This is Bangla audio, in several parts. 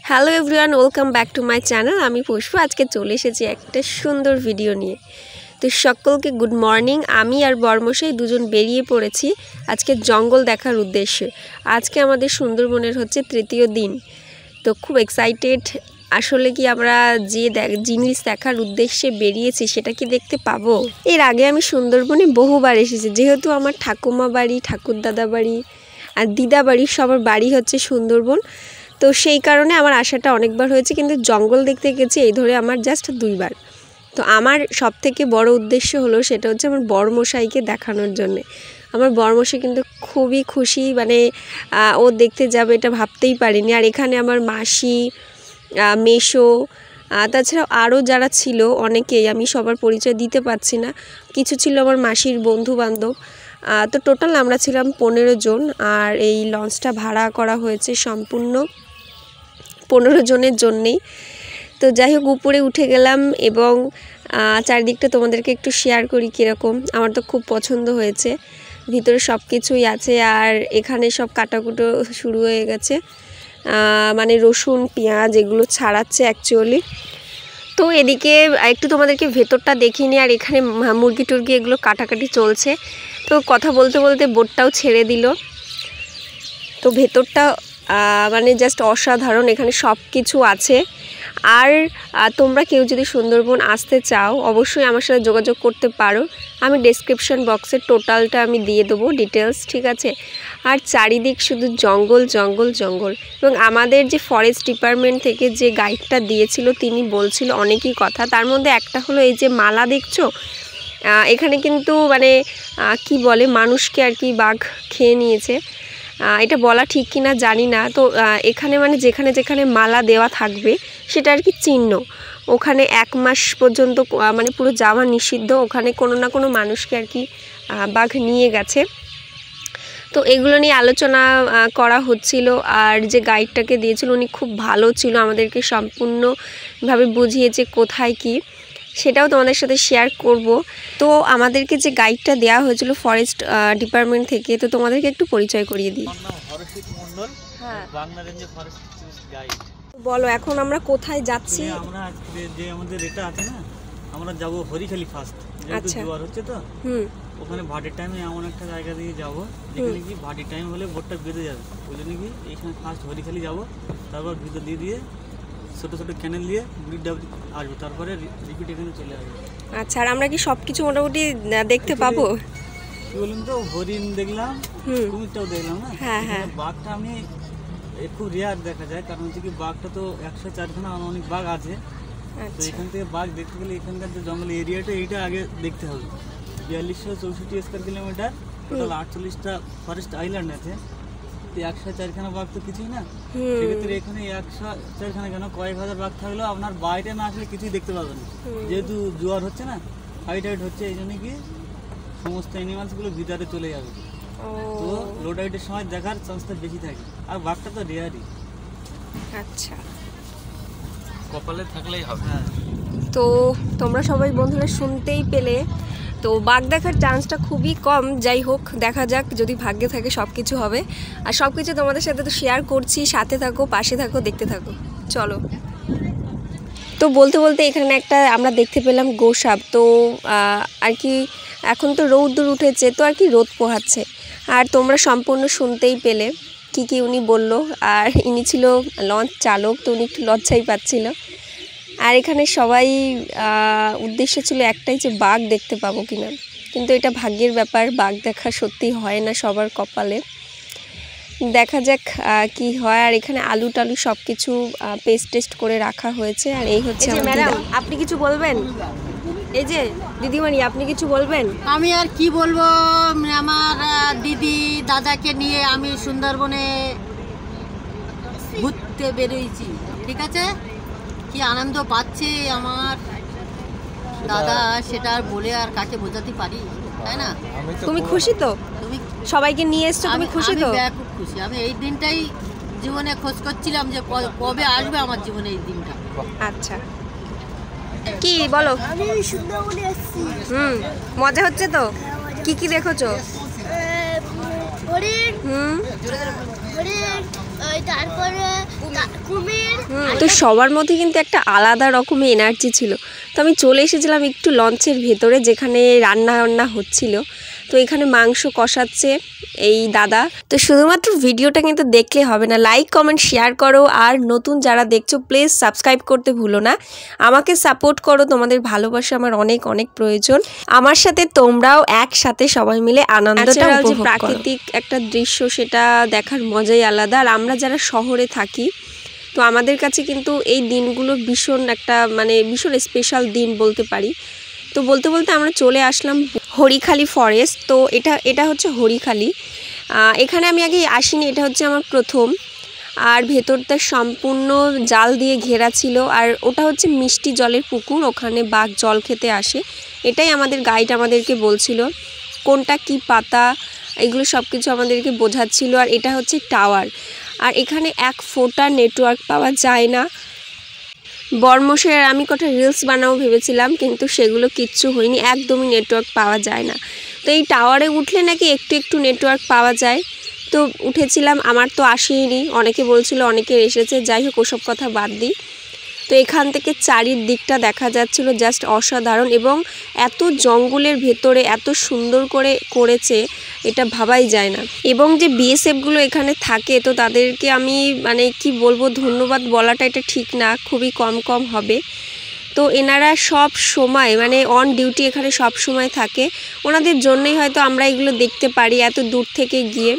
Hello everyone, welcome back to my channel. আমি পুষ্প। আজকে চলে এসেছি একটা সুন্দর ভিডিও নিয়ে। তো সকলকে গুড মর্নিং। আমি আর বর্মশাই দুজন বেরিয়ে পড়েছি আজকে জঙ্গল দেখার উদ্দেশ্যে। আজকে আমাদের সুন্দরবনের হচ্ছে তৃতীয় দিন। তো খুব এক্সাইটেড। আসলে কি আমরা যে জিনিস দেখার উদ্দেশ্যে বেরিয়েছি সেটা কি দেখতে পাবো? এর আগে আমি সুন্দরবনে বহুবার এসেছি, যেহেতু আমার ঠাকুমা বাড়ি, ঠাকুরদাদা বাড়ি আর দিদা বাড়ি সবার বাড়ি হচ্ছে সুন্দরবন। তো সেই কারণে আমার আশাটা অনেকবার হয়েছে, কিন্তু জঙ্গল দেখতে গেছি এই ধরে আমার জাস্ট 2 বার। তো আমার সবথেকে বড় উদ্দেশ্য হলো সেটা হচ্ছে আমার বড়মশাইকে দেখানোর জন্যে। আমার বড়মশাই কিন্তু খুবই খুশি, মানে ও দেখতে যাবে এটা ভাবতেই পারিনি। আর এখানে আমার মাসি, মেসো, তাছাড়াও আরও যারা ছিল অনেকেই, আমি সবার পরিচয় দিতে পারছি না। কিছু ছিল আমার মাসির বন্ধু বান্ধব। তো টোটাল আমরা ছিলাম 15 জন। আর এই লঞ্চটা ভাড়া করা হয়েছে সম্পূর্ণ 15 জনের জন্যেই। তো যাই হোক, উপরে উঠে গেলাম এবং চারিদিকটা তোমাদেরকে একটু শেয়ার করি কীরকম। আমার তো খুব পছন্দ হয়েছে, ভিতরে সব কিছুই আছে। আর এখানে সব কাটাকুটো শুরু হয়ে গেছে, মানে রসুন পেঁয়াজ এগুলো ছাড়াচ্ছে অ্যাকচুয়ালি। তো এদিকে একটু তোমাদেরকে ভেতরটা দেখিনি। আর এখানে মুরগি টুরগি এগুলো কাটাকাটি চলছে। তো কথা বলতে বলতে বোটটাও ছেড়ে দিল। তো ভেতরটা মানে জাস্ট অসাধারণ, এখানে সব কিছু আছে। আর তোমরা কেউ যদি সুন্দরবন আসতে চাও অবশ্যই আমার সাথে যোগাযোগ করতে পারো। আমি ডেসক্রিপশন বক্সে টোটালটা আমি দিয়ে দেবো ডিটেলস, ঠিক আছে? আর চারিদিক শুধু জঙ্গল জঙ্গল জঙ্গল। এবং আমাদের যে ফরেস্ট ডিপার্টমেন্ট থেকে যে গাইডটা দিয়েছিল তিনি বলছিল অনেকই কথা, তার মধ্যে একটা হলো এই যে মালা দেখছো, এখানে কিন্তু মানে কি বলে, মানুষকে আর কি বাঘ খেয়ে নিয়েছে। এটা বলা ঠিক কিনা জানি না। তো এখানে মানে যেখানে যেখানে মালা দেওয়া থাকবে সেটা আর কি চিহ্ন। ওখানে 1 মাস পর্যন্ত মানে পুরো যাওয়া নিষিদ্ধ। ওখানে কোনো না কোনো মানুষকে আর কি বাঘ নিয়ে গেছে। তো এগুলো নিয়ে আলোচনা করা হচ্ছিল। আর যে গাইডটাকে দিয়েছিল উনি খুব ভালো ছিল, আমাদেরকে সম্পূর্ণভাবে বুঝিয়েছে কোথায় কি, সেটাও তোমাদের সাথে শেয়ার করব। তো আমাদেরকে যে গাইডটা দেওয়া হয়েছিল ফরেস্ট ডিপার্টমেন্ট থেকে, তো তোমাদেরকে একটু পরিচয় করিয়ে দিই। হ্যাঁ, বলো এখন আমরা কোথায় যাচ্ছি? আমরা যে আমাদের এটা আছে না, আমরা যাব হরিখালি ফার্স্ট। যেহেতু জোয়ার হচ্ছে তো ওখানে ভাটির টাইমে এমন একটা জায়গা দিয়ে যাব যেখানে কি ভাটির টাইম হলে বোটটা বেঁধে যাবে। ওই জন্য কি এইখানে ফার্স্ট হরিখালি যাব, তারপর ভিতর দিয়ে ছোটো ছোটো ক্যানেল দিয়ে ব্রিজটা আসবো, তারপরে রিপিট এখানে চলে আসবে। আচ্ছা, আর আমরা কি সব কিছু মোটামুটি দেখতে পাবো? কি বলুন তো, হরিণ দেখলাম, কুমিরটাও দেখলাম না। হ্যাঁ হ্যাঁ, বাঘটা আমি খুব রেয়ার দেখা যায়, কারণ হচ্ছে কি বাঘটা তো 104খানা অনেক বাঘ আছে। তো এখান থেকে বাঘ দেখতে গেলে এখানকার যে জঙ্গল এরিয়াটা এইটা আগে দেখতে হবে। 4264 স্কোয়ার কিলোমিটার, টোটাল 48টা ফরেস্ট আইল্যান্ড আছে। 104খানা বাঘ তো কিছুই না, সেক্ষেত্রে এখানে 104খানা কেন, কয়েক হাজার বাঘ থাকলেও আপনার বাইরে না আসলে কিছুই দেখতে পাবেন। যেহেতু জোয়ার হচ্ছে না, হাইট হচ্ছে, এই জন্য কি সমস্ত অ্যানিমালসগুলো ভিতরে চলে যাবে। তো লো টাইডের সময় দেখার চান্সটা বেশি থাকে। আর বাঘটা তো রেয়ারই। আচ্ছা, কপালে থাকলেই হবে। তো তোমরা সবাই বন্ধুরা শুনতেই পেলে, তো বাঘ দেখার চান্সটা খুবই কম। যাই হোক, দেখা যাক, যদি ভাগ্যে থাকে সব কিছু হবে। আর সব কিছু তোমাদের সাথে তো শেয়ার করছি, সাথে থাকো, পাশে থাকো, দেখতে থাকো, চলো। তো বলতে বলতে এখানে একটা আমরা দেখতে পেলাম গোসাপ। তো আর কি এখন তো রৌদ্র উঠেছে, তো আর কি রোদ পোহাচ্ছে। আর তোমরা সম্পূর্ণ শুনতেই পেলে কি কি উনি বলল। আর ইনি ছিল লঞ্চ চালক, তো উনি একটু লজ্জাই পাচ্ছিল। আর এখানে সবাই উদ্দেশ্য ছিল একটাই, যে বাঘ দেখতে পাবো কিনা। কিন্তু এটা ভাগ্যের ব্যাপার, বাঘ দেখা সত্যি হয় না সবার কপালে। দেখা যাক কি হয়। আর এখানে আলু টালু সব কিছু পেস্ট টেস্ট করে রাখা হয়েছে। আর এই হচ্ছে ম্যাডাম, আপনি কিছু বলবেন? এই যে দিদিমণি, আপনি কিছু বলবেন? আমি আর কি বলবো, আমার দিদি দাদাকে নিয়ে আমি সুন্দরবনে ঘুরতে বেরোইছি, ঠিক আছে? কি আনন্দ পাচ্ছে আমার দাদা, সেটা আর বলে আর কাকে বোঝাতে পারি, তাই না? তুমি খুশি তো? তুমি সবাইকে নিয়ে এসছো, তুমি খুশি তো? খুব খুশি। আমি এই দিনটাই জীবনে খোঁজ করছিলাম যে কবে আসবে আমার জীবনে এই দিনটা। আচ্ছা, কি বলো? আমি সুন্দরবনে এসেছি। মজা হচ্ছে তো? কি কি দেখেছো? তো সবার মধ্যে কিন্তু একটা আলাদা রকমের এনার্জি ছিল। তো আমি চলে এসেছিলাম একটু লঞ্চের ভেতরে, যেখানে রান্না হচ্ছিল। তো এখানে মাংস কষাচ্ছে এই দাদা। তো শুধুমাত্র ভিডিওটা কিন্তু দেখলে হবে না, লাইক কমেন্ট শেয়ার করো, আর নতুন যারা দেখছো প্লিজ সাবস্ক্রাইব করতে ভুলো না। আমাকে সাপোর্ট করো, তোমাদের ভালোবাসা আমার অনেক অনেক প্রয়োজন। আমার সাথে তোমরাও একসাথে সবাই মিলে আনন্দটা উপভোগ করো। প্রাকৃতিক একটা দৃশ্য, সেটা দেখার মজাই আলাদা। আর আমরা যারা শহরে থাকি, তো আমাদের কাছে কিন্তু এই দিনগুলো ভীষণ একটা ভীষণ স্পেশাল দিন বলতে পারি। তো বলতে বলতে আমরা চলে আসলাম হরিখালি ফরেস্ট। তো এটা হচ্ছে হরিখালি। এখানে আমি আগে আসিনি, এটা হচ্ছে আমার প্রথম। আর ভেতরটা সম্পূর্ণ জাল দিয়ে ঘেরা ছিল। আর ওটা হচ্ছে মিষ্টি জলের পুকুর, ওখানে বাঘ জল খেতে আসে। এটাই আমাদের গাইড আমাদেরকে বলছিল, কোনটা কি পাতা এগুলো সব কিছু আমাদেরকে বোঝাচ্ছিল। আর এটা হচ্ছে টাওয়ার। আর এখানে এক ফোঁটা নেটওয়ার্ক পাওয়া যায় না। বর্মশের আমি কটা রিলস বানাবো ভেবেছিলাম, কিন্তু সেগুলো কিচ্ছু হয়নি, একদমই নেটওয়ার্ক পাওয়া যায় না। তো এই টাওয়ারে উঠলে নাকি একটু একটু নেটওয়ার্ক পাওয়া যায়। তো উঠেছিলাম, আমার তো আসেনি, অনেকে বলছিল অনেকের এসেছে। যাই হোক, ওসব কথা বাদ দিই। তো এখান থেকে চারিদিকটা দেখা যাচ্ছিল জাস্ট অসাধারণ, এবং এত জঙ্গলের ভেতরে এত সুন্দর করে করেছে, এটা ভাবাই যায় না। এবং যে বিএসএফগুলো এখানে থাকে, তো তাদেরকে আমি কি বলবো, ধন্যবাদ বলাটা এটা ঠিক না, খুবই কম হবে। তো এনারা সব সময় অন ডিউটি এখানে সব সময় থাকে। ওনাদের জন্যই হয়তো আমরা এগুলো দেখতে পারি এত দূর থেকে গিয়ে।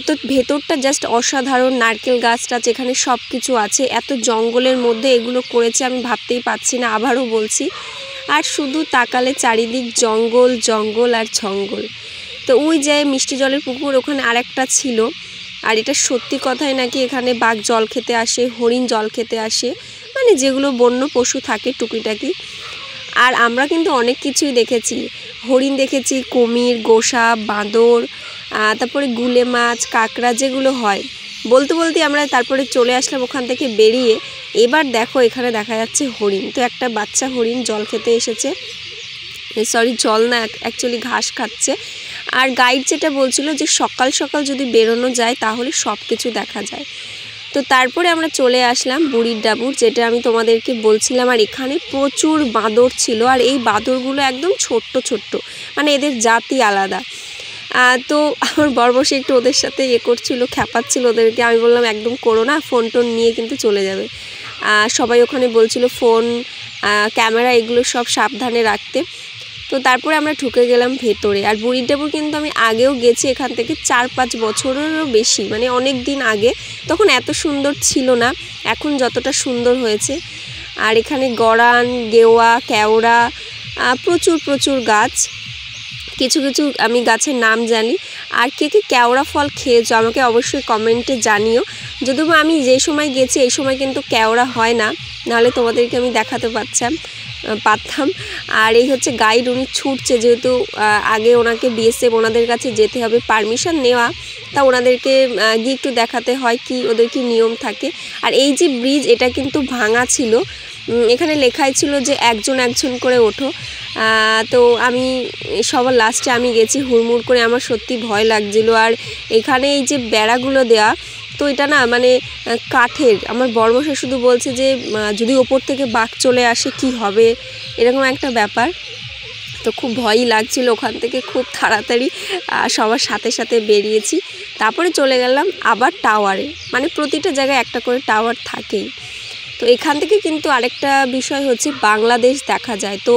তো ভেতরটা জাস্ট অসাধারণ, নারকেল গাছটা যেখানে সব কিছু আছে, এত জঙ্গলের মধ্যে এগুলো করেছে আমি ভাবতেই পারছি না, আবারও বলছি। আর শুধু তাকালে চারিদিক জঙ্গল জঙ্গল আর জঙ্গল। তো ওই যে মিষ্টি জলের পুকুর, ওখানে আরেকটা ছিল। আর এটা সত্যি কথাই নাকি এখানে বাঘ জল খেতে আসে, হরিণ জল খেতে আসে, যেগুলো বন্য পশু থাকে টুকিটাকি। আর আমরা কিন্তু অনেক কিছুই দেখেছি, হরিণ দেখেছি, কুমির, গোসা, বাঁদর, তারপরে গুলে মাছ, কাঁকড়া যেগুলো হয়। বলতে বলতে আমরা তারপরে চলে আসলাম ওখান থেকে বেরিয়ে। এবার দেখো এখানে দেখা যাচ্ছে হরিণ। তো একটা বাচ্চা হরিণ জল খেতে এসেছে, সরি জল না, অ্যাকচুয়ালি ঘাস খাচ্ছে। আর গাইড যেটা বলছিল যে সকাল সকাল যদি বেরোনো যায় তাহলে সব কিছু দেখা যায়। তো তারপরে আমরা চলে আসলাম বুড়ির ডাবুর, যেটা আমি তোমাদেরকে বলছিলাম। আর এখানে প্রচুর বাঁদর ছিল, আর এই বাঁদরগুলো একদম ছোট্ট ছোট্ট, এদের জাতি আলাদা। তো আমার বরবসে একটু ওদের সাথে করছিল, খ্যাপাচ্ছিল ওদেরকে। আমি বললাম একদম করো না, ফোন টোন নিয়ে কিন্তু চলে যাবে। সবাই ওখানে বলছিল ফোন, ক্যামেরা এগুলো সব সাবধানে রাখতে। তো তারপরে আমরা ঢুকে গেলাম ভেতরে। আর বুড়ির ডাবুর কিন্তু আমি আগেও গেছি, এখান থেকে 4-5 বছরেরও বেশি, অনেক দিন আগে। তখন এত সুন্দর ছিল না, এখন যতটা সুন্দর হয়েছে। আর এখানে গরান, গেওয়া, কেওড়া, প্রচুর গাছ। কিছু কিছু আমি গাছের নাম জানি। আর কে কেওড়া ফল খেয়েছো আমাকে অবশ্যই কমেন্টে জানিও। যদিও আমি যে সময় গেছি এই সময় কিন্তু কেওড়া হয় না, নাহলে তোমাদেরকে আমি দেখাতে পারতাম। আর এই হচ্ছে গাইড, উনি ছুটছে, যেহেতু আগে ওনাকে বিএসএফ ওনাদের কাছে যেতে হবে, পারমিশন নেওয়া, তা ওনাদেরকে গিয়ে একটু দেখাতে হয় কি ওদের কি নিয়ম থাকে। আর এই যে ব্রিজ, এটা কিন্তু ভাঙা ছিল, এখানে লেখাই ছিল যে একজন করে ওঠো। তো আমি সবার লাস্টে আমি গেছি হুড়মুড় করে, আমার সত্যি ভয় লাগছিল। আর এখানে এই যে বেড়াগুলো দেয়া, তো এটা না কাঠের। আমার বড়মশাই শুধু বলছে যে যদি ওপর থেকে বাঘ চলে আসে কি হবে, এরকম একটা ব্যাপার। তো খুব ভয়ই লাগছিল, ওখান থেকে খুব তাড়াতাড়ি সবার সাথে সাথে বেরিয়েছি। তারপরে চলে গেলাম আবার টাওয়ারে, প্রতিটা জায়গায় একটা করে টাওয়ার থাকেই। তো এখান থেকে কিন্তু আরেকটা বিষয় হচ্ছে বাংলাদেশ দেখা যায়। তো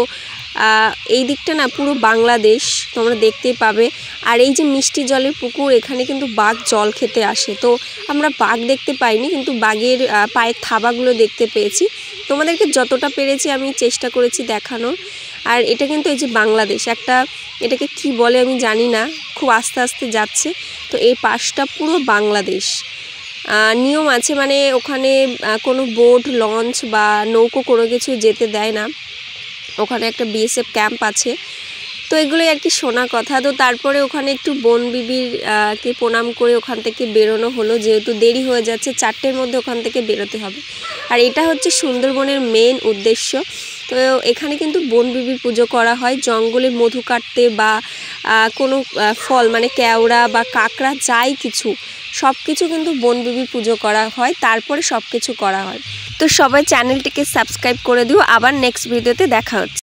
এই দিকটা না পুরো বাংলাদেশ তোমরা দেখতেই পাবে। আর এই যে মিষ্টি জলের পুকুর, এখানে কিন্তু বাঘ জল খেতে আসে। তো আমরা বাঘ দেখতে পাইনি, কিন্তু বাঘের পায়ের থাবাগুলো দেখতে পেয়েছি। তোমাদেরকে যতটা পেরেছি আমি চেষ্টা করেছি দেখানোর। আর এটা কিন্তু এই যে বাংলাদেশ, একটা এটাকে কি বলে আমি জানি না, খুব আস্তে আস্তে যাচ্ছে। তো এই পাশটা পুরো বাংলাদেশ। নিয়ম আছে, ওখানে কোনো বোট, লঞ্চ বা নৌকো কোনো কিছু যেতে দেয় না। ওখানে একটা বিএসএফ ক্যাম্প আছে। তো এগুলোই আর কি শোনা কথা। তো তারপরে ওখানে একটু বন বিবির কে প্রণাম করে ওখান থেকে বেরোনো হলো, যেহেতু দেরি হয়ে যাচ্ছে, 4টের মধ্যে ওখান থেকে বেরোতে হবে। আর এটা হচ্ছে সুন্দরবনের মেন উদ্দেশ্য। তো এখানে কিন্তু বনবিবির পুজো করা হয়। জঙ্গলে মধু কাটতে বা কোনো ফল মানে কেওড়া বা কাঁকড়া যাই কিছু সব কিছু কিন্তু বনবিবির পুজো করা হয়, তারপরে সব কিছু করা হয়। তো সবাই চ্যানেলটিকে সাবস্ক্রাইব করে দিও। আবার নেক্সট ভিডিওতে দেখা হচ্ছে।